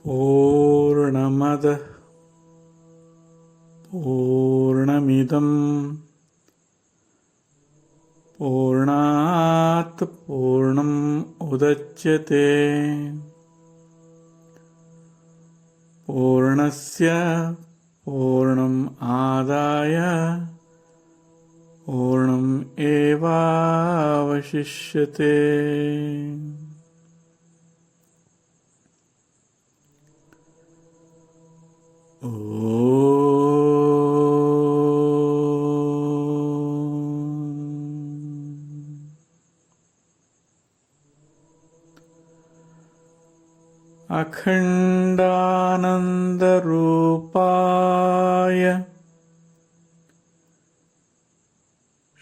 पूर्णमदः पूर्णमिदं पूर्णात् पूर्णम् उदच्यते पूर्णस्य पूर्णम् आदाय पूर्णम् एवावशिष्यते। अखण्डानन्दरूपाय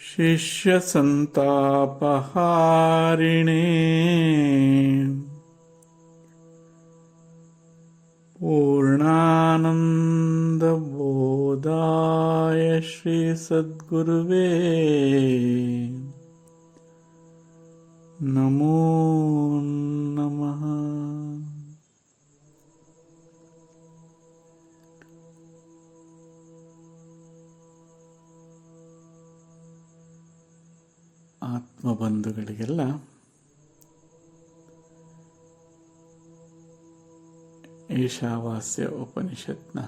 शिष्यसन्तापहारिणे पूर्णानन्दबोधाय श्रीसद्गुरुवे नमो नमः। ಆತ್ಮಬಂಧುಗಳಿಗೆಲ್ಲ ಈಶಾವಾಸ್ಯ ಉಪನಿಷತ್ನ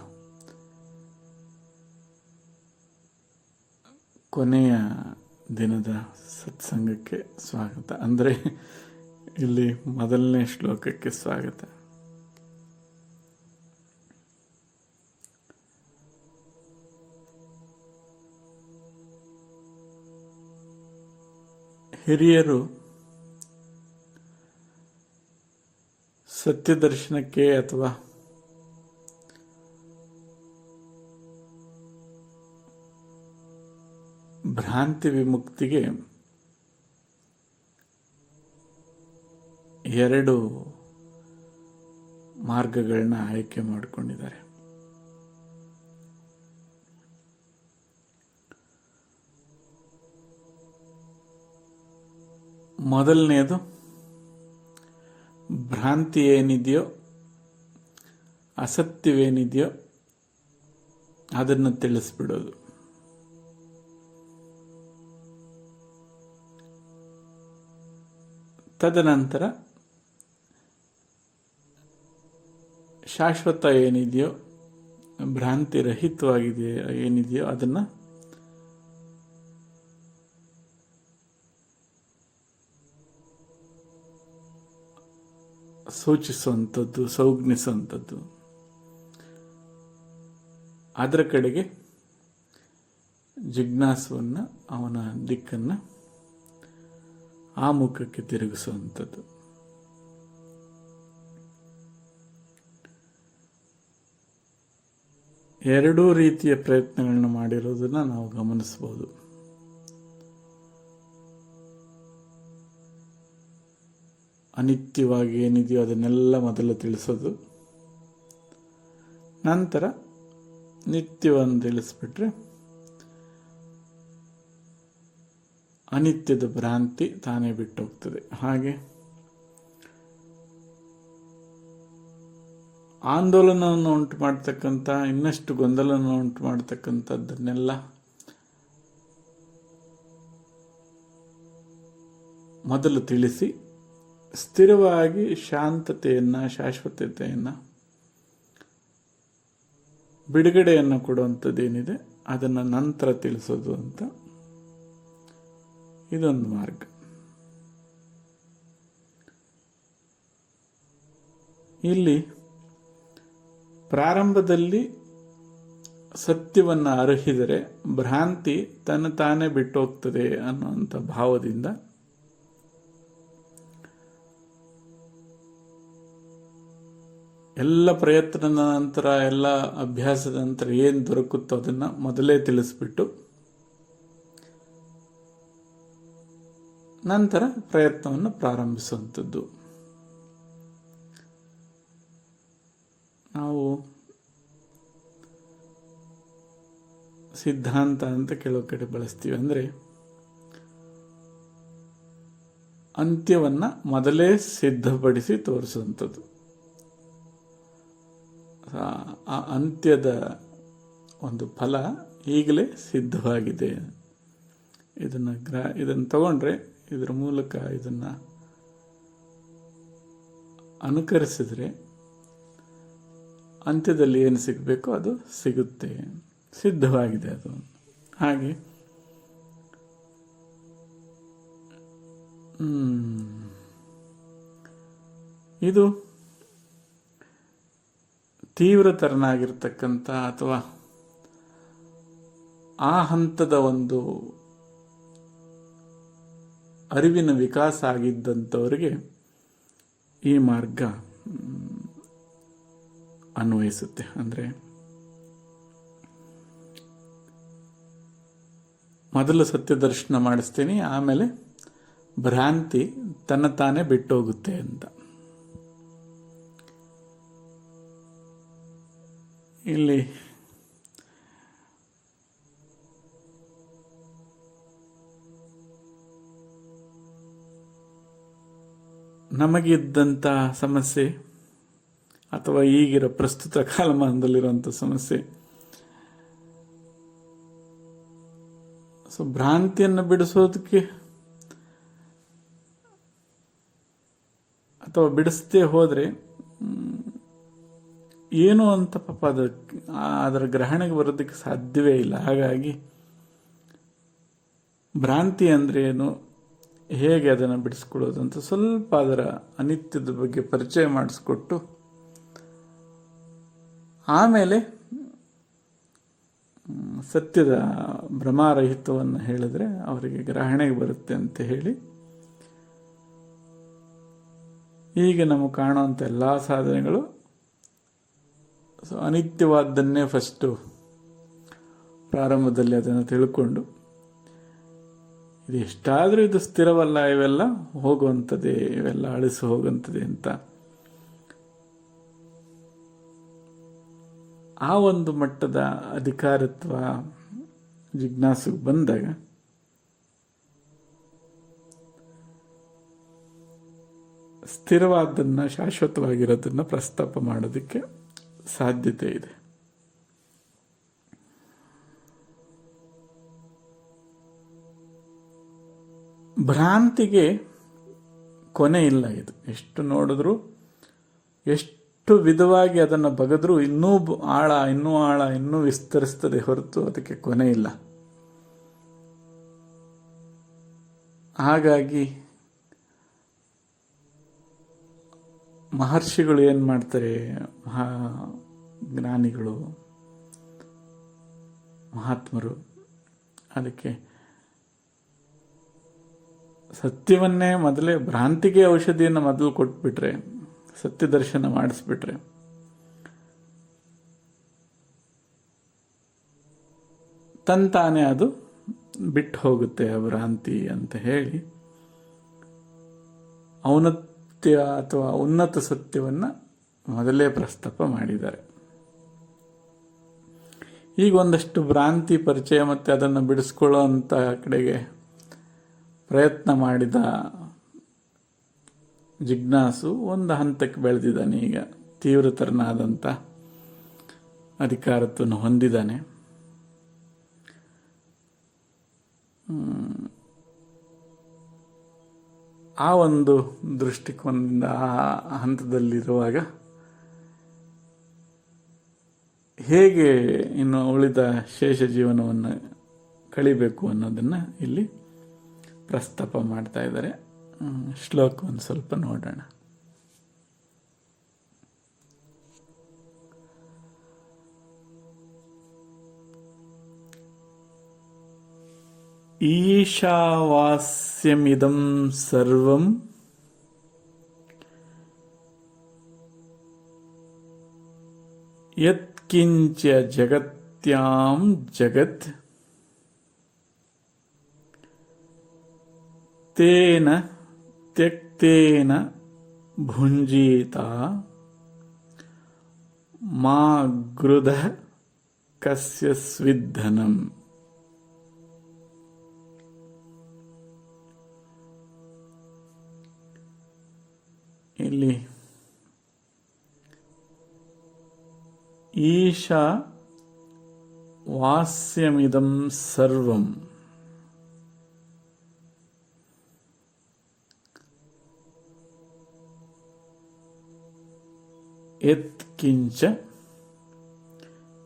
ಕೊನೆಯ ದಿನದ ಸತ್ಸಂಗಕ್ಕೆ ಸ್ವಾಗತ. ಅಂದರೆ ಇಲ್ಲಿ ಮೊದಲನೇ ಶ್ಲೋಕಕ್ಕೆ ಸ್ವಾಗತ. ಹಿರಿಯರು ಸತ್ಯದರ್ಶನಕ್ಕೆ ಅಥವಾ ಭ್ರಾಂತಿ ವಿಮುಕ್ತಿಗೆ ಎರಡು ಮಾರ್ಗಗಳನ್ನ ಆಯ್ಕೆ ಮಾಡಿಕೊಂಡಿದ್ದಾರೆ. ಮೊದಲನೆಯದು ಭ್ರಾಂತಿ ಏನಿದೆಯೋ, ಅಸತ್ಯವೇನಿದೆಯೋ ಅದನ್ನು ತಿಳಿಸ್ಬಿಡೋದು. ತದನಂತರ ಶಾಶ್ವತ ಏನಿದೆಯೋ, ಭ್ರಾಂತಿ ರಹಿತವಾಗಿದೆಯೋ ಏನಿದೆಯೋ ಅದನ್ನು ಸೂಚಿಸುವಂಥದ್ದು, ಸಂಜ್ಞಿಸುವಂಥದ್ದು. ಅದರ ಕಡೆಗೆ ಜಿಜ್ಞಾಸುವನ್ನು, ಅವನ ದಿಕ್ಕನ್ನು ಆ ಮುಖಕ್ಕೆ ತಿರುಗಿಸುವಂಥದ್ದು. ಎರಡೂ ರೀತಿಯ ಪ್ರಯತ್ನಗಳನ್ನು ಮಾಡಿರೋದನ್ನು ನಾವು ಗಮನಿಸಬಹುದು. ಅನಿತ್ಯವಾಗಿ ಏನಿದೆಯೋ ಅದನ್ನೆಲ್ಲ ಮೊದಲು ತಿಳಿಸೋದು, ನಂತರ ನಿತ್ಯವನ್ನು ತಿಳಿಸ್ಬಿಟ್ರೆ ಅನಿತ್ಯದ ಭ್ರಾಂತಿ ತಾನೇ ಬಿಟ್ಟು ಹೋಗ್ತದೆ. ಹಾಗೆ ಆಂದೋಲನವನ್ನು ಉಂಟು ಮಾಡ್ತಕ್ಕಂಥ, ಇನ್ನಷ್ಟು ಗೊಂದಲವನ್ನು ಉಂಟು ಮಾಡ್ತಕ್ಕಂಥದ್ದನ್ನೆಲ್ಲ ಮೊದಲು ತಿಳಿಸಿ ಸ್ಥಿರವಾಗಿ ಶಾಂತತೆಯನ್ನು, ಶಾಶ್ವತತೆಯನ್ನು, ಬಿಡುಗಡೆಯನ್ನು ಕೊಡುವಂಥದ್ದೇನಿದೆ ಅದನ್ನು ನಂತರ ತಿಳಿಸೋದು ಅಂತ ಇದೊಂದು ಮಾರ್ಗ. ಇಲ್ಲಿ ಪ್ರಾರಂಭದಲ್ಲಿ ಸತ್ಯವನ್ನು ಅರಿಹಿದರೆ ಭ್ರಾಂತಿ ತನ್ನ ತಾನೇ ಬಿಟ್ಟು ಹೋಗ್ತದೆ ಅನ್ನುವಂಥ ಭಾವದಿಂದ ಎಲ್ಲ ಪ್ರಯತ್ನದ ನಂತರ, ಎಲ್ಲ ಅಭ್ಯಾಸದ ನಂತರ ಏನು ದೊರಕುತ್ತೋ ಅದನ್ನು ಮೊದಲೇ ತಿಳಿಸ್ಬಿಟ್ಟು ನಂತರ ಪ್ರಯತ್ನವನ್ನು ಪ್ರಾರಂಭಿಸುವಂಥದ್ದು. ನಾವು ಸಿದ್ಧಾಂತ ಅಂತ ಕೆಲವು ಕಡೆ ಬಳಸ್ತೀವಿ. ಅಂದರೆ ಅಂತ್ಯವನ್ನು ಮೊದಲೇ ಸಿದ್ಧಪಡಿಸಿ ತೋರಿಸುವಂಥದ್ದು. ಅಂತ್ಯದ ಒಂದು ಫಲ ಈಗಲೇ ಸಿದ್ಧವಾಗಿದೆ. ಇದನ್ನು ತಗೊಂಡ್ರೆ, ಇದರ ಮೂಲಕ ಇದನ್ನು ಅನುಕರಿಸಿದರೆ ಅಂತ್ಯದಲ್ಲಿ ಏನು ಸಿಗಬೇಕೋ ಅದು ಸಿಗುತ್ತೆ, ಸಿದ್ಧವಾಗಿದೆ ಅದು. ಹಾಗೆ ಇದು ತೀವ್ರತರನಾಗಿರ್ತಕ್ಕಂಥ ಅಥವಾ ಆ ಹಂತದ ಒಂದು ಅರಿವಿನ ವಿಕಾಸ ಆಗಿದ್ದಂಥವರಿಗೆ ಈ ಮಾರ್ಗ ಅನ್ವಯಿಸುತ್ತೆ. ಅಂದರೆ ಮೊದಲು ಸತ್ಯ ದರ್ಶನ ಮಾಡಿಸ್ತೀನಿ, ಆಮೇಲೆ ಭ್ರಾಂತಿ ತನ್ನ ತಾನೇ ಬಿಟ್ಟೋಗುತ್ತೆ ಅಂತ. ಇಲ್ಲಿ ನಮಗಿದ್ದಂಥ ಸಮಸ್ಯೆ ಅಥವಾ ಈಗಿರೋ ಪ್ರಸ್ತುತ ಕಾಲಮಾನದಲ್ಲಿರುವಂಥ ಸಮಸ್ಯೆ, ಭ್ರಾಂತಿಯನ್ನು ಬಿಡಿಸೋದಕ್ಕೆ ಅಥವಾ ಬಿಡಿಸದೇ ಹೋದರೆ ಏನು ಅಂತ ಪಾಪ ಅದರ ಗ್ರಹಣೆಗೆ ಬರೋದಕ್ಕೆ ಸಾಧ್ಯವೇ ಇಲ್ಲ. ಹಾಗಾಗಿ ಭ್ರಾಂತಿ ಅಂದರೆ ಏನು, ಹೇಗೆ ಅದನ್ನು ಬಿಡಿಸ್ಕೊಳ್ಳೋದು ಅಂತ ಸ್ವಲ್ಪ ಅದರ ಅನಿತ್ಯದ ಬಗ್ಗೆ ಪರಿಚಯ ಮಾಡಿಸ್ಕೊಟ್ಟು ಆಮೇಲೆ ಸತ್ಯದ ಭ್ರಮಾರಹಿತವನ್ನು ಹೇಳಿದ್ರೆ ಅವರಿಗೆ ಗ್ರಹಣೆಗೆ ಬರುತ್ತೆ ಅಂತ ಹೇಳಿ, ಈಗ ನಮಗೆ ಕಾಣುವಂಥ ಎಲ್ಲ ಸಾಧನೆಗಳು ಅನಿತ್ಯವಾದ್ದನ್ನೇ ಫಸ್ಟು ಪ್ರಾರಂಭದಲ್ಲಿ ಅದನ್ನು ತಿಳ್ಕೊಂಡು, ಇದು ಎಷ್ಟಾದರೂ ಇದು ಸ್ಥಿರವಲ್ಲ, ಇವೆಲ್ಲ ಹೋಗುವಂಥದ್ದೇ, ಇವೆಲ್ಲ ಅಳಿಸಿ ಹೋಗುವಂಥದ್ದೇ ಅಂತ ಆ ಒಂದು ಮಟ್ಟದ ಅಧಿಕಾರತ್ವ ಜಿಜ್ಞಾಸೆಗೆ ಬಂದಾಗ ಸ್ಥಿರವಾದ್ದನ್ನು, ಶಾಶ್ವತವಾಗಿರೋದನ್ನು ಪ್ರಸ್ತಾಪ ಮಾಡೋದಕ್ಕೆ ಸಾಧ್ಯತೆ ಇದೆ. ಭ್ರಾಂತಿಗೆ ಕೊನೆ ಇಲ್ಲ. ಇದು ಎಷ್ಟು ನೋಡಿದ್ರು, ಎಷ್ಟು ವಿಧವಾಗಿ ಅದನ್ನು ಬಗೆದ್ರೂ ಇನ್ನೂ ಆಳ, ಇನ್ನೂ ವಿಸ್ತರಿಸ್ತದೆ ಹೊರತು ಅದಕ್ಕೆ ಕೊನೆ ಇಲ್ಲ. ಹಾಗಾಗಿ ಮಹರ್ಷಿಗಳು ಏನು ಮಾಡ್ತಾರೆ, ಜ್ಞಾನಿಗಳು, ಮಹಾತ್ಮರು, ಅದಕ್ಕೆ ಸತ್ಯವನ್ನೇ ಮೊದಲೇ, ಭ್ರಾಂತಿಗೆ ಔಷಧಿಯನ್ನು ಮೊದಲು ಕೊಟ್ಬಿಟ್ರೆ, ಸತ್ಯ ದರ್ಶನ ಮಾಡಿಸ್ಬಿಟ್ರೆ ತಂತಾನೆ ಅದು ಬಿಟ್ಟು ಹೋಗುತ್ತೆ ಆ ಭ್ರಾಂತಿ ಅಂತ ಹೇಳಿ ಔನ್ನತ್ಯ ಅಥವಾ ಉನ್ನತ ಸತ್ಯವನ್ನು ಮೊದಲೇ ಪ್ರಸ್ತಾಪ ಮಾಡಿದ್ದಾರೆ. ಈಗ ಒಂದಷ್ಟು ಭ್ರಾಂತಿ ಪರಿಚಯ ಮತ್ತು ಅದನ್ನು ಬಿಡಿಸ್ಕೊಳ್ಳೋ ಅಂಥ ಕಡೆಗೆ ಪ್ರಯತ್ನ ಮಾಡಿದ ಜಿಜ್ಞಾಸು ಒಂದು ಹಂತಕ್ಕೆ ಬೆಳೆದಿದ್ದಾನೆ. ಈಗ ತೀವ್ರತರನಾದಂಥ ಅಧಿಕಾರತ್ವವನ್ನು ಹೊಂದಿದ್ದಾನೆ. ಆ ಒಂದು ದೃಷ್ಟಿಕೋನದಿಂದ ಆ ಹಂತದಲ್ಲಿರುವಾಗ ಹೇಗೆ ಇನ್ನು ಉಳಿದ ಶೇಷ ಜೀವನವನ್ನು ಕಳಿಬೇಕು ಅನ್ನೋದನ್ನು ಇಲ್ಲಿ ಪ್ರಸ್ತಾಪ ಮಾಡ್ತಾ ಇದ್ದಾರೆ. ಶ್ಲೋಕವನ್ನು ಸ್ವಲ್ಪ ನೋಡೋಣ. ಈಶಾವಾಸ್ಯಮಿದಂ ಸರ್ವಂ ಯತ್ಕಿಂಚ ಜಗತ್ಯಾಂ ಜಗತ್ ತೇನ ತ್ಯಕ್ತೇನ ಭುಂಜೀತ ಮಾ ಗೃಧ ಕಸ್ಯ ಸ್ವಿಧನಂ. ಇಲ್ಲಿ ಈಶಾ ವಾಸ್ಯಮಿದಂ ಸರ್ವಂ ಯತ್ ಕಿಂಚ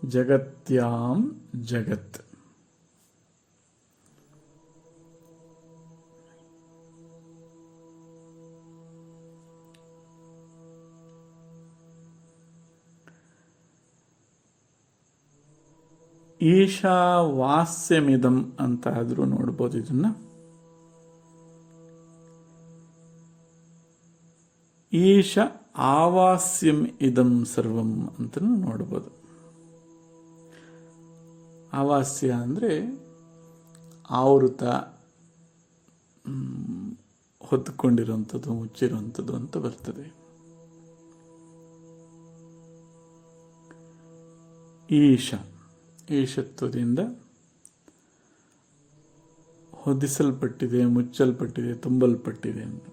ಜಗತ್ಯಾಂ ಜಗತ್. ಈಶಾವಾಸ್ಯಮಿದಂ ಅಂತ ಆದರೂ ನೋಡ್ಬೋದು. ಇದನ್ನ ಈಶ ಆವಾಸ್ಯಂ ಇದಂ ಸರ್ವಂ ಅಂತಲೂ ನೋಡ್ಬೋದು. ಆವಾಸ್ಯ ಅಂದರೆ ಆವೃತ, ಹೊತ್ತುಕೊಂಡಿರುವಂಥದ್ದು, ಮುಚ್ಚಿರುವಂಥದ್ದು ಅಂತ ಬರ್ತದೆ. ಈಶತ್ವದಿಂದ ಹೊದಿಸಲ್ಪಟ್ಟಿದೆ, ಮುಚ್ಚಲ್ಪಟ್ಟಿದೆ, ತುಂಬಲ್ಪಟ್ಟಿದೆ ಅಂತ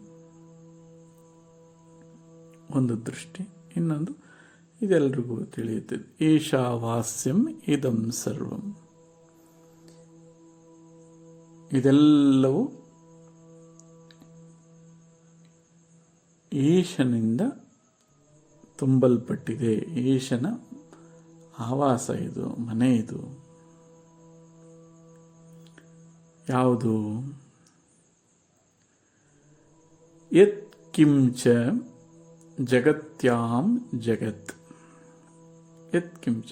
ಒಂದು ದೃಷ್ಟಿ. ಇನ್ನೊಂದು ಇದೆಲ್ಲರಿಗೂ ತಿಳಿಯುತ್ತದೆ, ಈಶಾವಾಸ್ಯಂ ಇದಂ ಸರ್ವಂ. ಇದೆಲ್ಲವೂ ಈಶನಿಂದ ತುಂಬಲ್ಪಟ್ಟಿದೆ. ಈಶನ ಆವಾಸ ಇದು, ಮನೆ ಇದು. ಯಾವುದು? ಯತ್ ಕಿಂಚ ಜಗತ್ಯಾಂ ಜಗತ್. ಯತ್ ಕಿಂಚ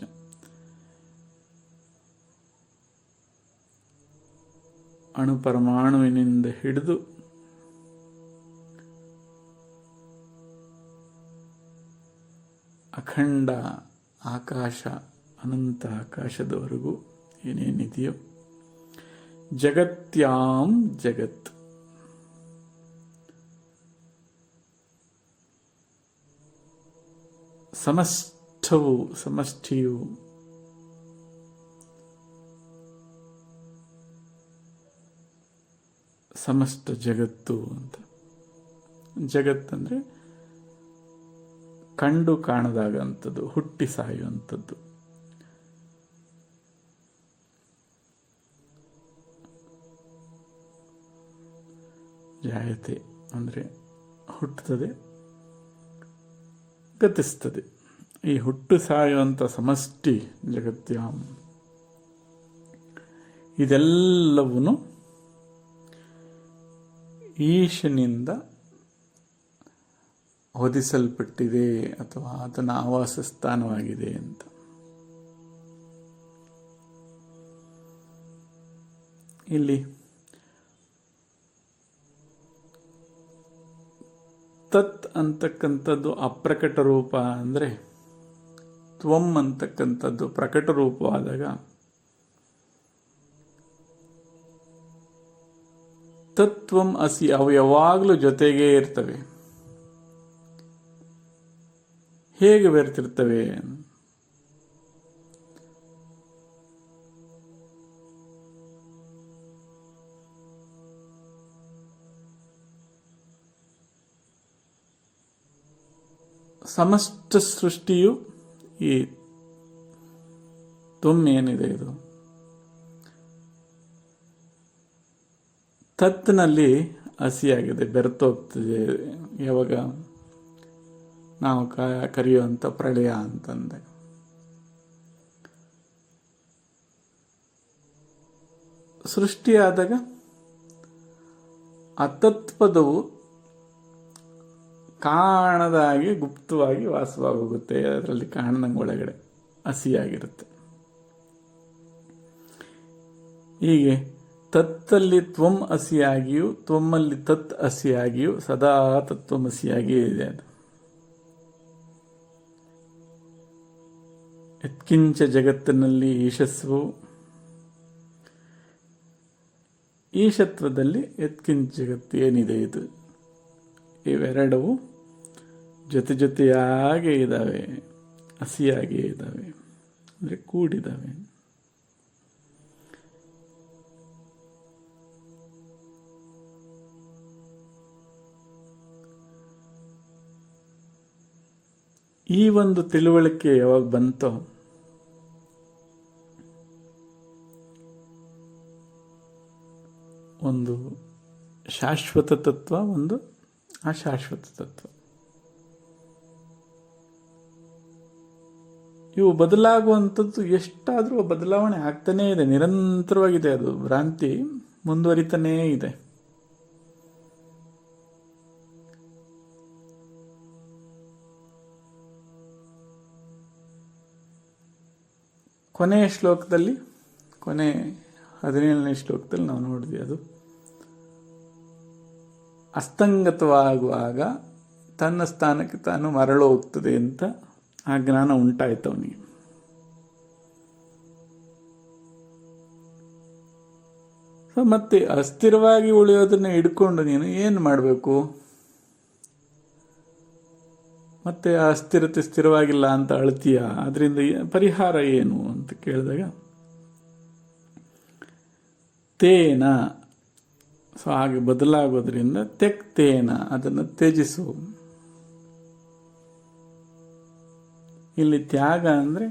ಅಣುಪರಮಾಣುವಿನಿಂದ ಹಿಡಿದು ಅಖಂಡ ಆಕಾಶ, ಅನಂತ ಆಕಾಶದವರೆಗೂ ಏನೇನಿದೆಯೋ, ಜಗತ್ಯಾಂ ಜಗತ್. ಸಮಷ್ಟಿಯು ಸಮಸ್ತ ಜಗತ್ತು ಅಂತ. ಜಗತ್ತಂದ್ರೆ ಕಂಡು ಕಾಣದಾಗಂಥದ್ದು, ಹುಟ್ಟಿ ಸಾಯುವಂಥದ್ದು. ಜಾಯತೆ ಅಂದರೆ ಹುಟ್ಟುತ್ತದೆ, ಗತಿಸ್ತದೆ. ಈ ಹುಟ್ಟು ಸಾಯುವಂಥ ಸಮಷ್ಟಿ ಜಗತ್ಯಾಂ, ಇದೆಲ್ಲವೂ ಈಶನಿಂದ ಹೊದಿಸಲ್ಪಟ್ಟಿದೆ ಅಥವಾ ಆತನ ಆವಾಸ ಸ್ಥಾನವಾಗಿದೆ ಅಂತ. ಇಲ್ಲಿ ತತ್ ಅಂತಕ್ಕಂಥದ್ದು ಅಪ್ರಕಟ ರೂಪ ಅಂದರೆ, ತ್ವಂ ಅಂತಕ್ಕಂಥದ್ದು ಪ್ರಕಟ ರೂಪವಾದಾಗ ತತ್ವಂ ಅಸಿ, ಅವು ಯಾವಾಗಲೂ ಜೊತೆಗೇ ಇರ್ತವೆ. ಹೇಗೆ ಬೆರೆತಿರ್ತವೆ? ಸಮಸ್ತ ಸೃಷ್ಟಿಯು ಈ ಏನಿದೆ ಇದು ತತ್ನಲ್ಲಿ ಹಸಿಯಾಗಿದೆ, ಬೆರೆತೋಗ್ತದೆ. ಯಾವಾಗ ನಾವು ಕರೆಯುವಂಥ ಪ್ರಳಯ ಅಂತಂದೆ, ಸೃಷ್ಟಿಯಾದಾಗ ಅತತ್ಪದವು ಕಾಣದಾಗಿ ಗುಪ್ತವಾಗಿ ವಾಸವಾಗೋಗುತ್ತೆ. ಅದರಲ್ಲಿ ಕಾಣದಂಗೆ ಒಳಗಡೆ ಹಸಿಯಾಗಿರುತ್ತೆ. ಹೀಗೆ ತತ್ತಲ್ಲಿ ತ್ವಂ ಹಸಿಯಾಗಿಯೂ ತ್ವಮ್ಮಲ್ಲಿ ತತ್ ಹಸಿಯಾಗಿಯೂ ಸದಾ ತತ್ವಮಸಿಯಾಗಿಯೇ ಇದೆ. ಅದು ಯತ್ಕಿಂಚ ಜಗತ್ತಿನಲ್ಲಿ ಈಶಸ್ವು, ಈಶತ್ವದಲ್ಲಿ ಯತ್ಕಿಂಚ ಜಗತ್ತು ಏನಿದೆ ಇದು, ಇವೆರಡವು ಜೊತೆಯಾಗೇ ಇದ್ದಾವೆ, ಹಸಿಯಾಗೇ ಇದ್ದಾವೆ, ಅಂದರೆ ಕೂಡಿದ್ದಾವೆ. ಈ ಒಂದು ತಿಳುವಳಿಕೆ ಯಾವಾಗ ಬಂತೋ ಒಂದು ಶಾಶ್ವತ ತತ್ವ, ಒಂದು ಅಶಾಶ್ವತ ತತ್ವ. ಇವು ಬದಲಾಗುವಂಥದ್ದು ಎಷ್ಟಾದರೂ ಬದಲಾವಣೆ ಆಗ್ತಾನೇ ಇದೆ, ನಿರಂತರವಾಗಿದೆ. ಅದು ಭ್ರಾಂತಿ ಮುಂದುವರಿತಾನೇ ಇದೆ. ಕೊನೆಯ ಶ್ಲೋಕದಲ್ಲಿ, ಕೊನೆ 17ನೇ ಶ್ಲೋಕದಲ್ಲಿ ನಾವು ನೋಡಿದ್ವಿ, ಅದು ಅಸ್ತಂಗತವಾಗುವಾಗ ತನ್ನ ಸ್ಥಾನಕ್ಕೆ ತಾನು ಮರಳು ಹೋಗ್ತದೆ ಅಂತ ಆ ಜ್ಞಾನ ಉಂಟಾಯ್ತು ಅವನಿಗೆ. ಸೊ ಮತ್ತೆ ಅಸ್ಥಿರವಾಗಿ ಉಳಿಯೋದನ್ನ ಹಿಡ್ಕೊಂಡು ನೀನು ಏನು ಮಾಡಬೇಕು? ಮತ್ತೆ ಆ ಅಸ್ಥಿರತೆ ಸ್ಥಿರವಾಗಿಲ್ಲ ಅಂತ ಅಳ್ತೀಯ, ಅದರಿಂದ ಪರಿಹಾರ ಏನು ಅಂತ ಕೇಳಿದಾಗ, ತೇನ, ಸೊ ಹಾಗೆ ಬದಲಾಗೋದ್ರಿಂದ ತೆಕ್ತೇನ, ಅದನ್ನು ತ್ಯಜಿಸು. ಇಲ್ಲಿ ತ್ಯಾಗ ಅಂದರೆ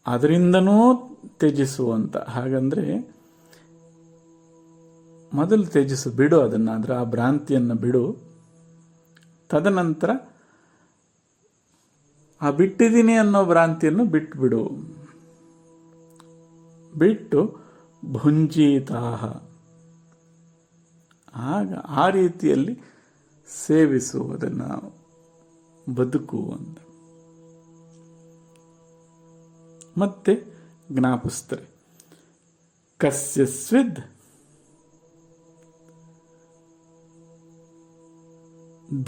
ಅದರಿಂದನೂ ತ್ಯಜಿಸುವಂತ. ಹಾಗಂದ್ರೆ ಮೊದಲು ತ್ಯಜಿಸು, ಬಿಡು ಅದನ್ನು, ಅದರ ಆ ಭ್ರಾಂತಿಯನ್ನು ಬಿಡು. ತದನಂತರ ಆ ಬಿಟ್ಟಿದ್ದೀನಿ ಅನ್ನೋ ಭ್ರಾಂತಿಯನ್ನು ಬಿಟ್ಟುಬಿಡು. ಬಿಟ್ಟು ಭುಂಜೀತಾಹ, ಆಗ ಆ ರೀತಿಯಲ್ಲಿ ಸೇವಿಸು, ಅದನ್ನು ಬದುಕು ಅಂತ ಮತ್ತೆ ಜ್ಞಾಪಿಸ್ತಾರೆ. ಕಸ್ಯ ಸ್ವಿದ್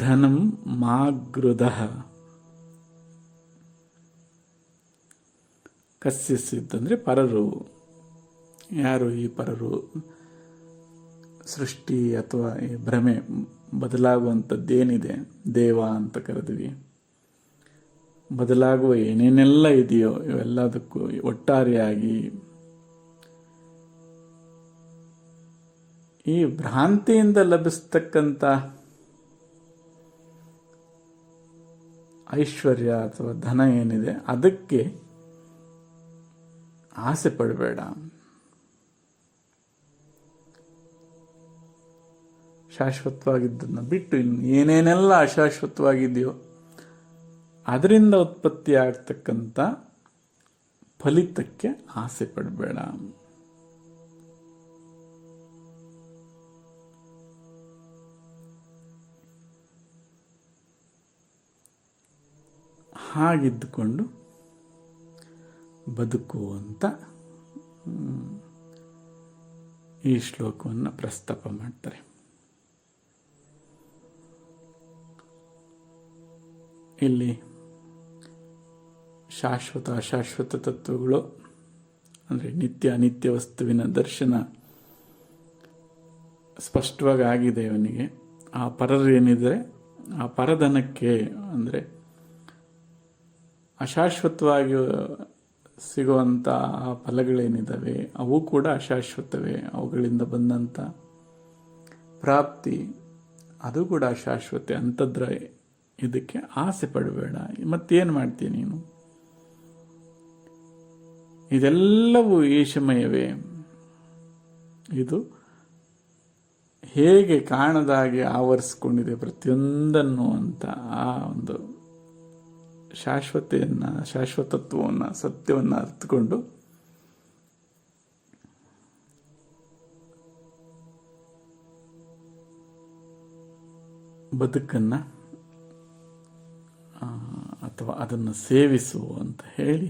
ಧನಂ ಮಾಗೃದಃ. ಕಸ್ಯ ಸ್ವಿದ್ ಅಂದರೆ ಪರರು. ಯಾರು ಈ ಪರರು? ಸೃಷ್ಟಿ ಅಥವಾ ಈ ಭ್ರಮೆ ಬದಲಾಗುವಂಥದ್ದೇನಿದೆ, ದೇವ ಅಂತ ಕರೆದ್ವಿ. ಬದಲಾಗುವ ಏನೇನೆಲ್ಲ ಇದೆಯೋ ಇವೆಲ್ಲದಕ್ಕೂ ಒಟ್ಟಾರೆಯಾಗಿ ಈ ಭ್ರಾಂತಿಯಿಂದ ಲಭಿಸ್ತಕ್ಕಂಥ ಐಶ್ವರ್ಯ ಅಥವಾ ಧನ ಏನಿದೆ ಅದಕ್ಕೆ ಆಸೆ ಪಡಬೇಡ. ಶಾಶ್ವತವಾಗಿದ್ದನ್ನು ಬಿಟ್ಟು ಇನ್ನು ಏನೇನೆಲ್ಲ ಅಶಾಶ್ವತವಾಗಿದೆಯೋ ಅದರಿಂದ ಉತ್ಪತ್ತಿ ಆಗ್ತಕ್ಕಂಥ ಫಲಿತಕ್ಕೆ ಆಸೆ ಪಡಬೇಡ. ಹಾಗಿದ್ದುಕೊಂಡು ಬದುಕು ಅಂತ ಈ ಶ್ಲೋಕವನ್ನು ಪ್ರಸ್ತಾಪ ಮಾಡ್ತಾರೆ. ಇಲ್ಲಿ ಶಾಶ್ವತ ಅಶಾಶ್ವತ ತತ್ವಗಳು ಅಂದರೆ ನಿತ್ಯ ಅನಿತ್ಯ ವಸ್ತುವಿನ ದರ್ಶನ ಸ್ಪಷ್ಟವಾಗಿ ಆಗಿದೆ ಇವನಿಗೆ. ಆ ಪರರು ಏನಿದ್ರೆ ಆ ಪರಧನಕ್ಕೆ ಅಂದರೆ ಅಶಾಶ್ವತವಾಗಿ ಸಿಗುವಂಥ ಆ ಫಲಗಳೇನಿದ್ದಾವೆ ಅವು ಕೂಡ ಅಶಾಶ್ವತವೇ. ಅವುಗಳಿಂದ ಬಂದಂಥ ಪ್ರಾಪ್ತಿ ಅದು ಕೂಡ ಅಶಾಶ್ವತೆ. ಅಂಥದ್ರ ಇದಕ್ಕೆ ಆಸೆ ಪಡಬೇಡ. ಮತ್ತೇನು ಮಾಡ್ತೀಯ ನೀನು? ಇದೆಲ್ಲವೂ ಈಶಮಯವೇ. ಇದು ಹೇಗೆ ಕಾಣದಾಗೆ ಆವರಿಸ್ಕೊಂಡಿದೆ ಪ್ರತಿಯೊಂದನ್ನು ಅಂತ ಆ ಒಂದು ಶಾಶ್ವತತ್ವವನ್ನು ಸತ್ಯವನ್ನು ಅರ್ಥಕೊಂಡು ಬದುಕನ್ನು ಅಥವಾ ಅದನ್ನು ಸೇವಿಸು ಅಂತ ಹೇಳಿ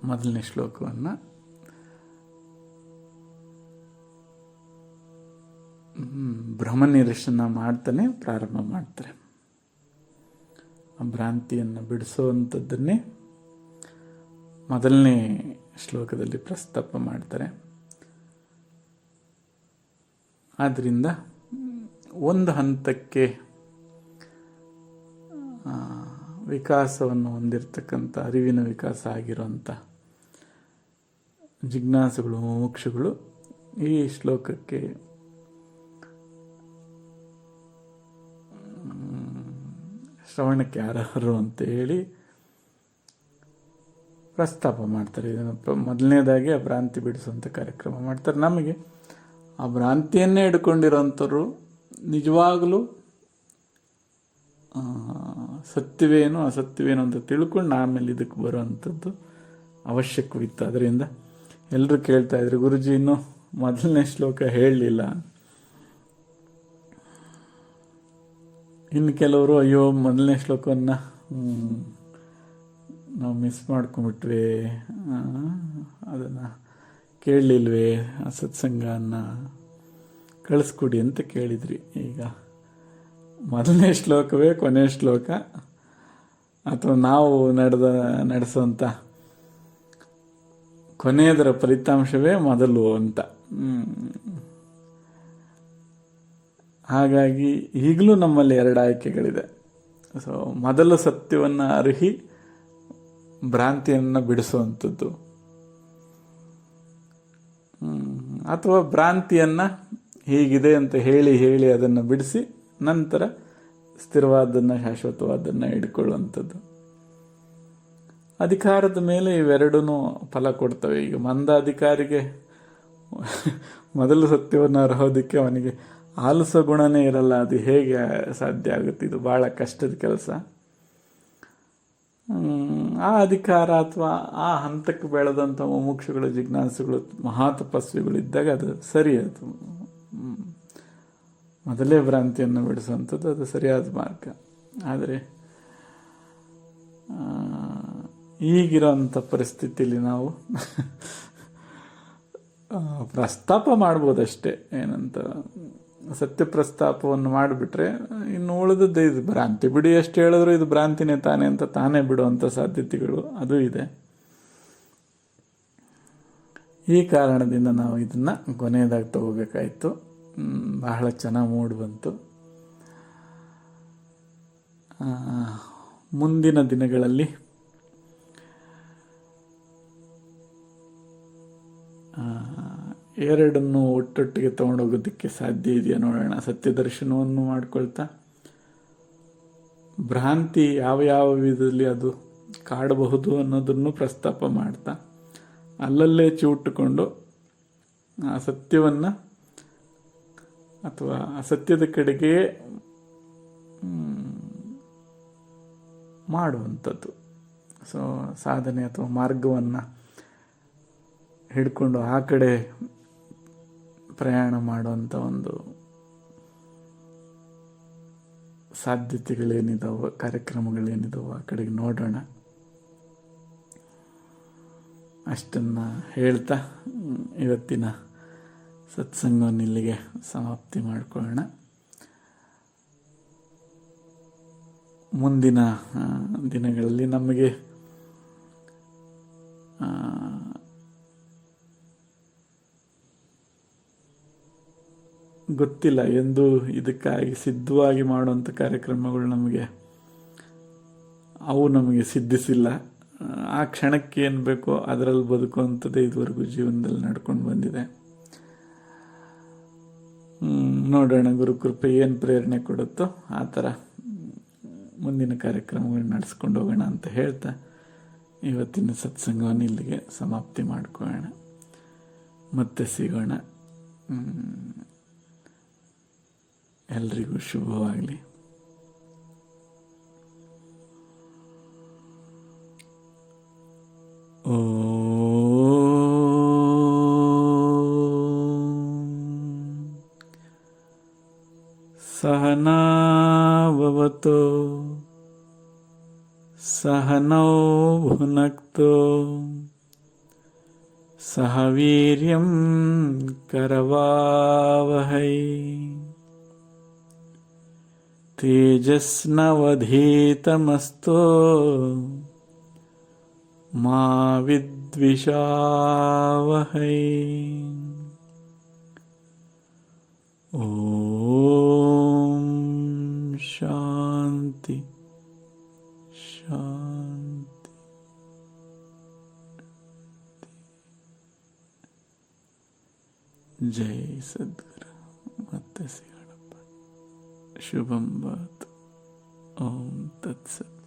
ಮೊದಲನೇ ಶ್ಲೋಕವನ್ನು ಭ್ರಮ ನಿರಸನ ಮಾಡ್ತಾನೆ ಪ್ರಾರಂಭ ಮಾಡ್ತಾರೆ. ಆ ಭ್ರಾಂತಿಯನ್ನು ಬಿಡಿಸುವಂಥದ್ದನ್ನೇ ಮೊದಲನೇ ಶ್ಲೋಕದಲ್ಲಿ ಪ್ರಸ್ತಾಪ ಮಾಡ್ತಾರೆ. ಆದ್ದರಿಂದ ಒಂದು ಹಂತಕ್ಕೆ ವಿಕಾಸವನ್ನು ಹೊಂದಿರತಕ್ಕಂಥ ಅರಿವಿನ ವಿಕಾಸ ಆಗಿರುವಂಥ ಜಿಜ್ಞಾಸುಗಳು ಮೋಕ್ಷಗಳು ಈ ಶ್ಲೋಕಕ್ಕೆ ಶ್ರವಣಕ್ಕೆ ಅರ್ಹರು ಅಂತ ಹೇಳಿ ಪ್ರಸ್ತಾಪ ಮಾಡ್ತಾರೆ. ಇದನ್ನು ಮೊದಲನೇದಾಗಿ ಆ ಭ್ರಾಂತಿ ಬಿಡಿಸುವಂಥ ಕಾರ್ಯಕ್ರಮ ಮಾಡ್ತಾರೆ. ನಮಗೆ ಆ ಭ್ರಾಂತಿಯನ್ನೇ ಹಿಡ್ಕೊಂಡಿರೋಂಥವ್ರು ನಿಜವಾಗಲೂ ಸತ್ಯವೇನು ಅಸತ್ಯವೇನು ಅಂತ ತಿಳ್ಕೊಂಡು ಆಮೇಲೆ ಇದಕ್ಕೆ ಬರುವಂಥದ್ದು ಅವಶ್ಯಕವಿತ್ತು. ಅದರಿಂದ ಎಲ್ಲರೂ ಕೇಳ್ತಾ ಇದ್ರು, ಗುರುಜಿ ಇನ್ನೂ ಮೊದಲನೇ ಶ್ಲೋಕ ಹೇಳಲಿಲ್ಲ. ಇನ್ನು ಕೆಲವರು ಅಯ್ಯೋ ಮೊದಲನೇ ಶ್ಲೋಕವನ್ನು ನಾವು ಮಿಸ್ ಮಾಡ್ಕೊಂಬಿಟ್ವಿ, ಅದನ್ನು ಕೇಳಲಿಲ್ವೇ, ಆ ಸತ್ಸಂಗನ ಕಳಿಸ್ಕೊಡಿ ಅಂತ ಕೇಳಿದ್ರಿ. ಈಗ ಮೊದಲನೇ ಶ್ಲೋಕವೇ ಕೊನೆಯ ಶ್ಲೋಕ, ಅಥವಾ ನಾವು ನಡೆಸುವಂಥ ಕೊನೆಯದರ ಫಲಿತಾಂಶವೇ ಮೊದಲು ಅಂತ. ಹಾಗಾಗಿ ಈಗಲೂ ನಮ್ಮಲ್ಲಿ 2 ಆಯ್ಕೆಗಳಿದೆ. ಸೊ ಮೊದಲು ಸತ್ಯವನ್ನು ಅರಿಹಿ ಭ್ರಾಂತಿಯನ್ನು ಬಿಡಿಸುವಂಥದ್ದು, ಅಥವಾ ಭ್ರಾಂತಿಯನ್ನು ಹೀಗಿದೆ ಅಂತ ಹೇಳಿ ಅದನ್ನು ಬಿಡಿಸಿ ನಂತರ ಸ್ಥಿರವಾದನ್ನು ಶಾಶ್ವತವಾದನ್ನು ಹಿಡ್ಕೊಳ್ಳುವಂಥದ್ದು. ಅಧಿಕಾರದ ಮೇಲೆ ಇವೆರಡೂ ಫಲ ಕೊಡ್ತವೆ. ಈಗ ಮಂದ ಅಧಿಕಾರಿಗೆ ಮೊದಲು ಸತ್ಯವನ್ನು ಅರ್ಹೋದಕ್ಕೆ ಅವನಿಗೆ ಆಲಸ ಗುಣನೇ ಇರಲ್ಲ. ಅದು ಹೇಗೆ ಸಾಧ್ಯ ಆಗುತ್ತೆ? ಇದು ಭಾಳ ಕಷ್ಟದ ಕೆಲಸ. ಆ ಅಧಿಕಾರ ಅಥವಾ ಆ ಹಂತಕ್ಕೆ ಬೆಳೆದಂಥ ಮುಮುಕ್ಷುಗಳು, ಜಿಜ್ಞಾಸುಗಳು, ಮಹಾತಪಸ್ವಿಗಳು ಇದ್ದಾಗ ಅದು ಸರಿ. ಅದು ಮೊದಲೇ ಭ್ರಾಂತಿಯನ್ನು ಬಿಡಿಸುವಂಥದ್ದು ಅದು ಸರಿಯಾದ ಮಾರ್ಗ. ಆದರೆ ಈಗಿರೋಂಥ ಪರಿಸ್ಥಿತಿಯಲ್ಲಿ ನಾವು ಪ್ರಸ್ತಾಪ ಮಾಡ್ಬೋದಷ್ಟೇ. ಏನಂತ ಸತ್ಯ ಪ್ರಸ್ತಾಪವನ್ನು ಮಾಡಿಬಿಟ್ರೆ ಇನ್ನು ಉಳಿದದ್ದೇ ಇದು ಭ್ರಾಂತಿ ಬಿಡಿ ಎಷ್ಟು ಹೇಳಿದ್ರು ಇದು ಭ್ರಾಂತಿನೇ ತಾನೇ ಅಂತ ತಾನೇ ಬಿಡುವಂಥ ಸಾಧ್ಯತೆಗಳು ಅದು ಇದೆ. ಈ ಕಾರಣದಿಂದ ನಾವು ಇದನ್ನು ಕೊನೆಯದಾಗಿ ತಗೋಬೇಕಾಯಿತು. ಬಹಳ ಚೆನ್ನಾಗಿ ಮೂಡಿ ಬಂತು. ಮುಂದಿನ ದಿನಗಳಲ್ಲಿ ಎರಡನ್ನು ಒಟ್ಟೊಟ್ಟಿಗೆ ತೊಗೊಂಡೋಗೋದಕ್ಕೆ ಸಾಧ್ಯ ಇದೆಯಾ ನೋಡೋಣ. ಸತ್ಯ ದರ್ಶನವನ್ನು ಮಾಡ್ಕೊಳ್ತಾ ಭ್ರಾಂತಿ ಯಾವ ವಿಧದಲ್ಲಿ ಅದು ಕಾಡಬಹುದು ಅನ್ನೋದನ್ನು ಪ್ರಸ್ತಾಪ ಮಾಡ್ತಾ ಅಲ್ಲಲ್ಲೇ ಚಿವುಟ್ಟುಕೊಂಡು ಆ ಸತ್ಯವನ್ನು ಅಥವಾ ಅಸತ್ಯದ ಕಡೆಗೆ ಮಾಡುವಂಥದ್ದು. ಸೊ ಸಾಧನೆ ಅಥವಾ ಮಾರ್ಗವನ್ನು ಹಿಡ್ಕೊಂಡು ಆ ಕಡೆ ಪ್ರಯಾಣ ಮಾಡುವಂಥ ಒಂದು ಸಾಧ್ಯತೆಗಳೇನಿದಾವೋ, ಕಾರ್ಯಕ್ರಮಗಳೇನಿದಾವೋ ಆ ಕಡೆಗೆ ನೋಡೋಣ. ಅಷ್ಟನ್ನು ಹೇಳ್ತಾ ಇವತ್ತಿನ ಸತ್ಸಂಗವನ್ನು ಇಲ್ಲಿಗೆ ಸಮಾಪ್ತಿ ಮಾಡಿಕೊಳ್ಳೋಣ. ಮುಂದಿನ ದಿನಗಳಲ್ಲಿ ನಮಗೆ ಗೊತ್ತಿಲ್ಲ ಎಂದು ಇದಕ್ಕಾಗಿ ಸಿದ್ಧವಾಗಿ ಮಾಡುವಂಥ ಕಾರ್ಯಕ್ರಮಗಳು ಅವು ನಮಗೆ ಸಿದ್ಧಿಸಿಲ್ಲ. ಆ ಕ್ಷಣಕ್ಕೆ ಏನು ಬೇಕೋ ಅದರಲ್ಲಿ ಬದುಕುವಂಥದ್ದೇ ಇದುವರೆಗೂ ಜೀವನದಲ್ಲಿ ನಡ್ಕೊಂಡು ಬಂದಿದೆ. ನೋಡೋಣ ಗುರುಕೃಪೆ ಏನು ಪ್ರೇರಣೆ ಕೊಡುತ್ತೋ ಆ ಥರ ಮುಂದಿನ ಕಾರ್ಯಕ್ರಮಗಳನ್ನ ನಡೆಸ್ಕೊಂಡು ಹೋಗೋಣ ಅಂತ ಹೇಳ್ತಾ ಇವತ್ತಿನ ಸತ್ಸಂಗವನ್ನು ಇಲ್ಲಿಗೆ ಸಮಾಪ್ತಿ ಮಾಡ್ಕೊಳ್ಳೋಣ. ಮತ್ತೆ ಸಿಗೋಣ. ಎಲ್ರಿಗೂ ಶುಭವಾಗಲಿ. सहना भवतु सहनौ भुनक्तु सह वीर्यं करवावहै तेजस्नवधीतमस्तु मा विद्विषावहै। ओम शांति शांति। जय सद्गुरु। ಮತ್ತೆ ಸಿಗೋಣಪ್ಪ. ಶುಭಂ ಭವತು. ಓಂ ತತ್ಸತ್.